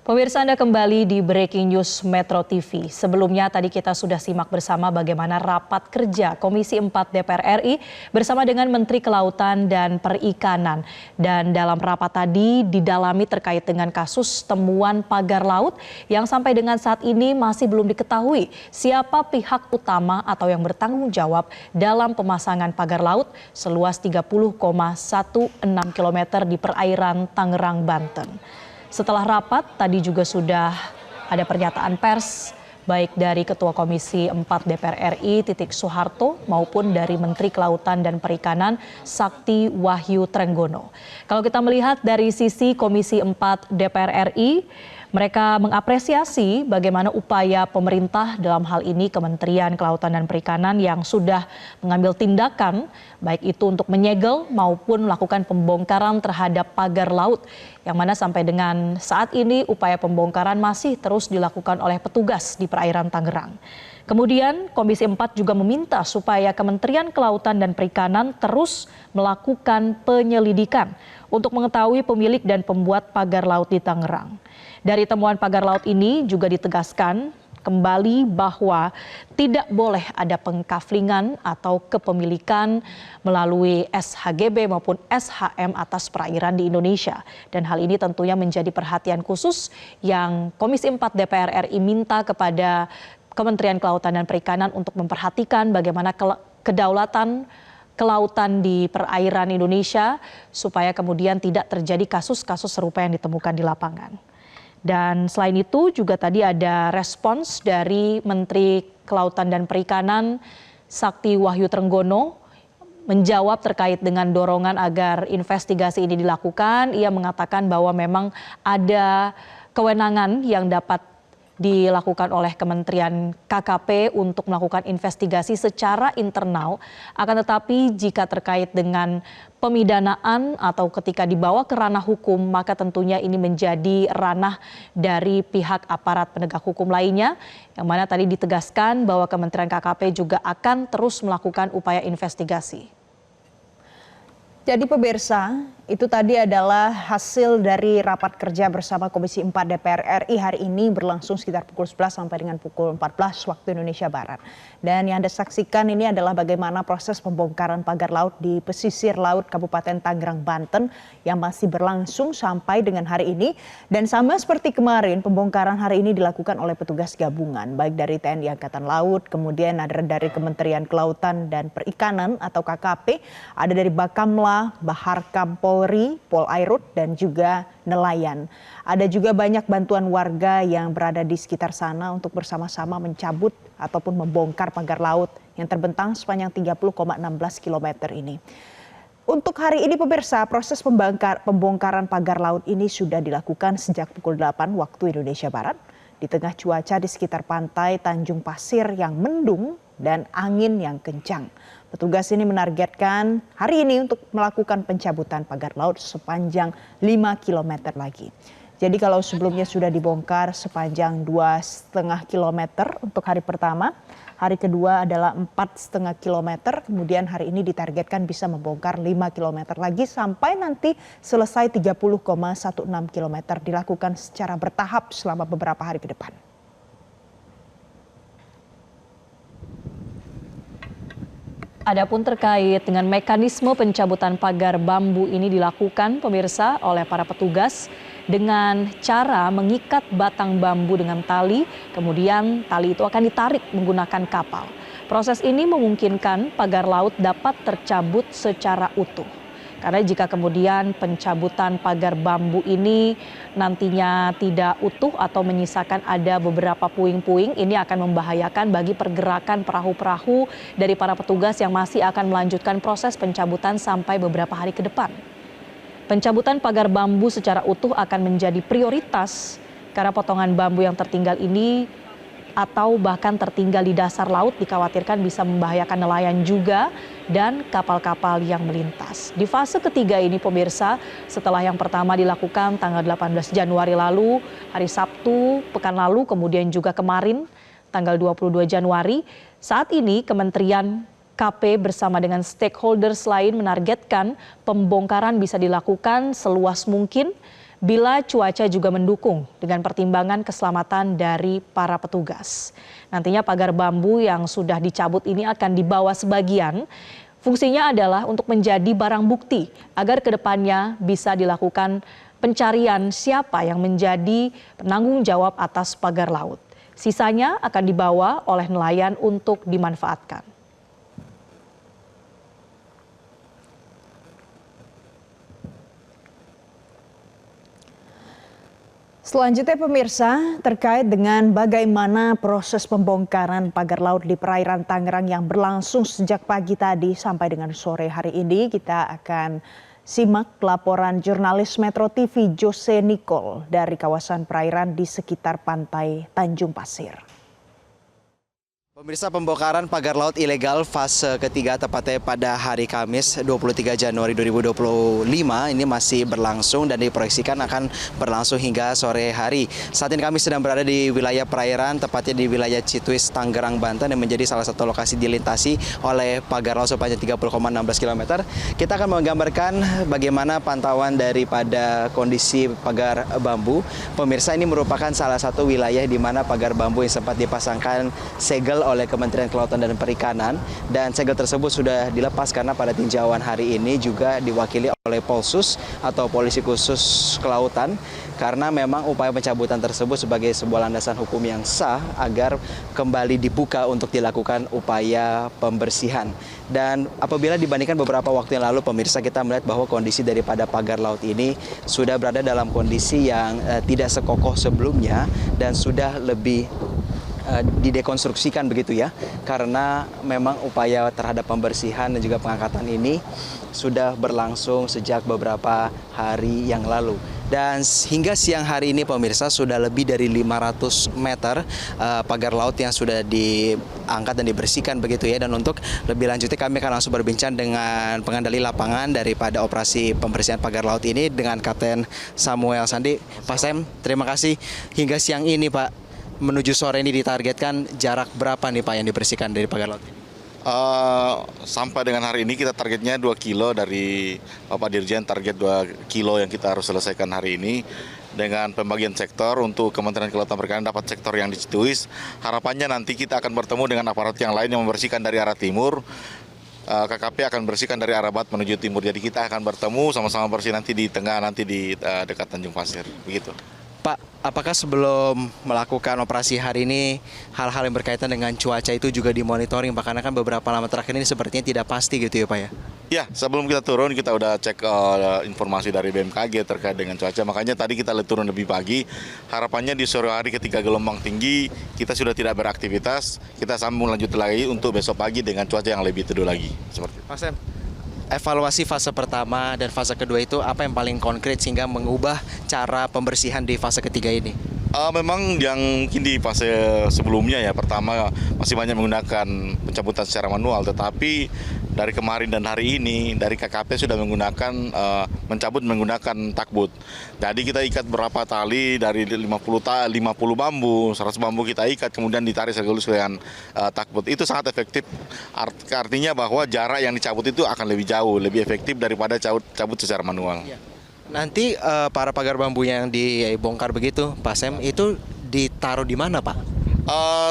Pemirsa, Anda kembali di Breaking News Metro TV. Sebelumnya tadi kita sudah simak bersama bagaimana rapat kerja Komisi 4 DPR RI bersama dengan Menteri Kelautan dan Perikanan. Dan dalam rapat tadi didalami terkait dengan kasus temuan pagar laut yang sampai dengan saat ini masih belum diketahui siapa pihak utama atau yang bertanggung jawab dalam pemasangan pagar laut seluas 30,16 km di perairan Tangerang, Banten. Setelah rapat, tadi juga sudah ada pernyataan pers baik dari Ketua Komisi 4 DPR RI Titik Soeharto maupun dari Menteri Kelautan dan Perikanan Sakti Wahyu Trenggono. Kalau kita melihat dari sisi Komisi 4 DPR RI, mereka mengapresiasi bagaimana upaya pemerintah dalam hal ini Kementerian Kelautan dan Perikanan yang sudah mengambil tindakan baik itu untuk menyegel maupun melakukan pembongkaran terhadap pagar laut yang mana sampai dengan saat ini upaya pembongkaran masih terus dilakukan oleh petugas di perairan Tangerang. Kemudian Komisi 4 juga meminta supaya Kementerian Kelautan dan Perikanan terus melakukan penyelidikan untuk mengetahui pemilik dan pembuat pagar laut di Tangerang. Dari temuan pagar laut ini juga ditegaskan kembali bahwa tidak boleh ada pengkaflingan atau kepemilikan melalui SHGB maupun SHM atas perairan di Indonesia. Dan hal ini tentunya menjadi perhatian khusus yang Komisi 4 DPR RI minta kepada Kementerian Kelautan dan Perikanan untuk memperhatikan bagaimana kedaulatan kelautan di perairan Indonesia supaya kemudian tidak terjadi kasus-kasus serupa yang ditemukan di lapangan. Dan selain itu juga tadi ada respons dari Menteri Kelautan dan Perikanan Sakti Wahyu Trenggono menjawab terkait dengan dorongan agar investigasi ini dilakukan. Ia mengatakan bahwa memang ada kewenangan yang dapat dilakukan oleh Kementerian KKP untuk melakukan investigasi secara internal. Akan tetapi jika terkait dengan pemidanaan atau ketika dibawa ke ranah hukum, maka tentunya ini menjadi ranah dari pihak aparat penegak hukum lainnya, yang mana tadi ditegaskan bahwa Kementerian KKP juga akan terus melakukan upaya investigasi. Jadi pemirsa, itu tadi adalah hasil dari rapat kerja bersama Komisi 4 DPR RI hari ini berlangsung sekitar pukul 11 sampai dengan pukul 14 waktu Indonesia Barat. Dan yang Anda saksikan ini adalah bagaimana proses pembongkaran pagar laut di pesisir laut Kabupaten Tangerang, Banten yang masih berlangsung sampai dengan hari ini. Dan sama seperti kemarin, pembongkaran hari ini dilakukan oleh petugas gabungan, baik dari TNI Angkatan Laut, kemudian ada dari Kementerian Kelautan dan Perikanan atau KKP, ada dari Bakamla, Baharkam Polri, Polairut, dan juga nelayan. Ada juga banyak bantuan warga yang berada di sekitar sana untuk bersama-sama mencabut ataupun membongkar pagar laut yang terbentang sepanjang 30,16 km ini. Untuk hari ini pemirsa, proses pembongkaran pagar laut ini sudah dilakukan sejak pukul 8 waktu Indonesia Barat di tengah cuaca di sekitar pantai Tanjung Pasir yang mendung dan angin yang kencang. Petugas ini menargetkan hari ini untuk melakukan pencabutan pagar laut sepanjang 5 km lagi. Jadi kalau sebelumnya sudah dibongkar sepanjang 2,5 km untuk hari pertama, hari kedua adalah 4,5 km, kemudian hari ini ditargetkan bisa membongkar 5 km lagi sampai nanti selesai 30,16 km dilakukan secara bertahap selama beberapa hari ke depan. Adapun terkait dengan mekanisme pencabutan pagar bambu ini dilakukan pemirsa oleh para petugas dengan cara mengikat batang bambu dengan tali, kemudian tali itu akan ditarik menggunakan kapal. Proses ini memungkinkan pagar laut dapat tercabut secara utuh. Karena jika kemudian pencabutan pagar bambu ini nantinya tidak utuh atau menyisakan ada beberapa puing-puing, ini akan membahayakan bagi pergerakan perahu-perahu dari para petugas yang masih akan melanjutkan proses pencabutan sampai beberapa hari ke depan. Pencabutan pagar bambu secara utuh akan menjadi prioritas karena potongan bambu yang tertinggal ini atau bahkan tertinggal di dasar laut dikhawatirkan bisa membahayakan nelayan juga dan kapal-kapal yang melintas. Di fase ketiga ini pemirsa, setelah yang pertama dilakukan tanggal 18 Januari lalu, hari Sabtu, pekan lalu, kemudian juga kemarin tanggal 22 Januari, saat ini Kementerian KP bersama dengan stakeholders lain menargetkan pembongkaran bisa dilakukan seluas mungkin bila cuaca juga mendukung dengan pertimbangan keselamatan dari para petugas. Nantinya pagar bambu yang sudah dicabut ini akan dibawa sebagian. Fungsinya adalah untuk menjadi barang bukti agar kedepannya bisa dilakukan pencarian siapa yang menjadi penanggung jawab atas pagar laut. Sisanya akan dibawa oleh nelayan untuk dimanfaatkan. Selanjutnya pemirsa, terkait dengan bagaimana proses pembongkaran pagar laut di perairan Tangerang yang berlangsung sejak pagi tadi sampai dengan sore hari ini, kita akan simak laporan jurnalis Metro TV Jose Nicole dari kawasan perairan di sekitar pantai Tanjung Pasir. Pemirsa, pembongkaran pagar laut ilegal fase ketiga tepatnya pada hari Kamis 23 Januari 2025 ini masih berlangsung dan diproyeksikan akan berlangsung hingga sore hari. Saat ini kami sedang berada di wilayah perairan, tepatnya di wilayah Cituis, Tangerang, Banten yang menjadi salah satu lokasi dilintasi oleh pagar laut sepanjang 30,16 km. Kita akan menggambarkan bagaimana pantauan daripada kondisi pagar bambu. Pemirsa, ini merupakan salah satu wilayah di mana pagar bambu yang sempat dipasangkan segel oleh Kementerian Kelautan dan Perikanan, dan segel tersebut sudah dilepas karena pada tinjauan hari ini juga diwakili oleh Polsus atau Polisi Khusus Kelautan, karena memang upaya pencabutan tersebut sebagai sebuah landasan hukum yang sah agar kembali dibuka untuk dilakukan upaya pembersihan. Dan apabila dibandingkan beberapa waktu yang lalu, pemirsa, kita melihat bahwa kondisi daripada pagar laut ini sudah berada dalam kondisi yang tidak sekokoh sebelumnya dan sudah lebih didekonstruksikan begitu ya, karena memang upaya terhadap pembersihan dan juga pengangkatan ini sudah berlangsung sejak beberapa hari yang lalu. Dan hingga siang hari ini pemirsa, sudah lebih dari 500 meter pagar laut yang sudah diangkat dan dibersihkan begitu ya. Dan untuk lebih lanjutnya kami akan langsung berbincang dengan pengendali lapangan daripada operasi pembersihan pagar laut ini dengan Kapten Samuel Sandi. Pak Sam, terima kasih. Hingga siang ini Pak, menuju sore ini ditargetkan jarak berapa nih Pak yang dibersihkan dari pagar laut ini? Sampai dengan hari ini kita targetnya 2 kilo dari Bapak Dirjen, target 2 kilo yang kita harus selesaikan hari ini. Dengan pembagian sektor untuk Kementerian Kelautan Perikanan dapat sektor yang di Cituis. Harapannya nanti kita akan bertemu dengan aparat yang lain yang membersihkan dari arah timur. KKP akan bersihkan dari arah barat menuju timur. Jadi kita akan bertemu sama-sama bersih nanti di tengah, nanti di dekat Tanjung Pasir. Begitu. Pak, apakah sebelum melakukan operasi hari ini hal-hal yang berkaitan dengan cuaca itu juga dimonitoring Pak? Karena kan beberapa lama terakhir ini sepertinya tidak pasti gitu ya Pak ya? Ya, sebelum kita turun kita udah cek informasi dari BMKG terkait dengan cuaca. Makanya tadi kita turun lebih pagi. Harapannya di sore hari ketika gelombang tinggi kita sudah tidak beraktivitas. Kita sambung lanjut lagi untuk besok pagi dengan cuaca yang lebih teduh lagi. Seperti itu. Pak Sam, evaluasi fase pertama dan fase kedua itu apa yang paling konkret sehingga mengubah cara pembersihan di fase ketiga ini? Memang yang mungkin di fase sebelumnya ya, pertama masih banyak menggunakan pencabutan secara manual, tetapi dari kemarin dan hari ini dari KKP sudah menggunakan mencabut menggunakan takbut. Jadi kita ikat berapa tali dari 50 bambu, 100 bambu kita ikat kemudian ditarik sekaligus dengan takbut. Itu sangat efektif. Artinya bahwa jarak yang dicabut itu akan lebih jauh, lebih efektif daripada cabut secara manual. Ya. Nanti para pagar bambu yang dibongkar begitu, Pak Sam, itu ditaruh di mana Pak?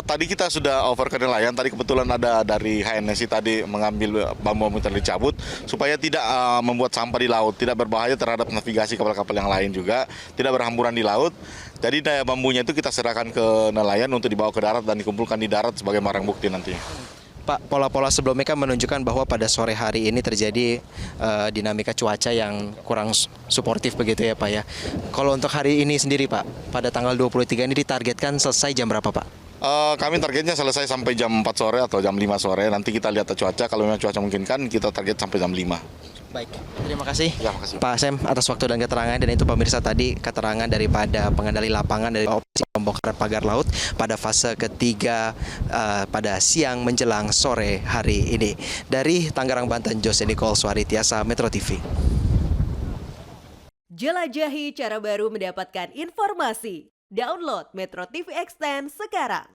Tadi kita sudah over ke nelayan. Tadi kebetulan ada dari HNSI tadi mengambil bambu-bambu yang dicabut supaya tidak membuat sampah di laut, tidak berbahaya terhadap navigasi kapal-kapal yang lain juga, tidak berhamburan di laut. Jadi daya bambunya itu kita serahkan ke nelayan untuk dibawa ke darat dan dikumpulkan di darat sebagai barang bukti nanti. Pak, pola-pola sebelumnya kan menunjukkan bahwa pada sore hari ini terjadi dinamika cuaca yang kurang suportif begitu ya Pak ya. Kalau untuk hari ini sendiri Pak, pada tanggal 23 ini ditargetkan selesai jam berapa Pak? Kami targetnya selesai sampai jam 4 sore atau jam 5 sore. Nanti kita lihat cuaca, kalau memang cuaca memungkinkan kita target sampai jam 5. Baik, terima kasih, ya, makasih Pak Sam atas waktu dan keterangan. Dan itu pemirsa tadi keterangan daripada pengendali lapangan dari operasi pembongkaran pagar laut pada fase ketiga pada siang menjelang sore hari ini. Dari Tangerang, Banten, Jose Nicole Suaritiasa, Metro TV. Jelajahi cara baru mendapatkan informasi. Download Metro TV Extend sekarang.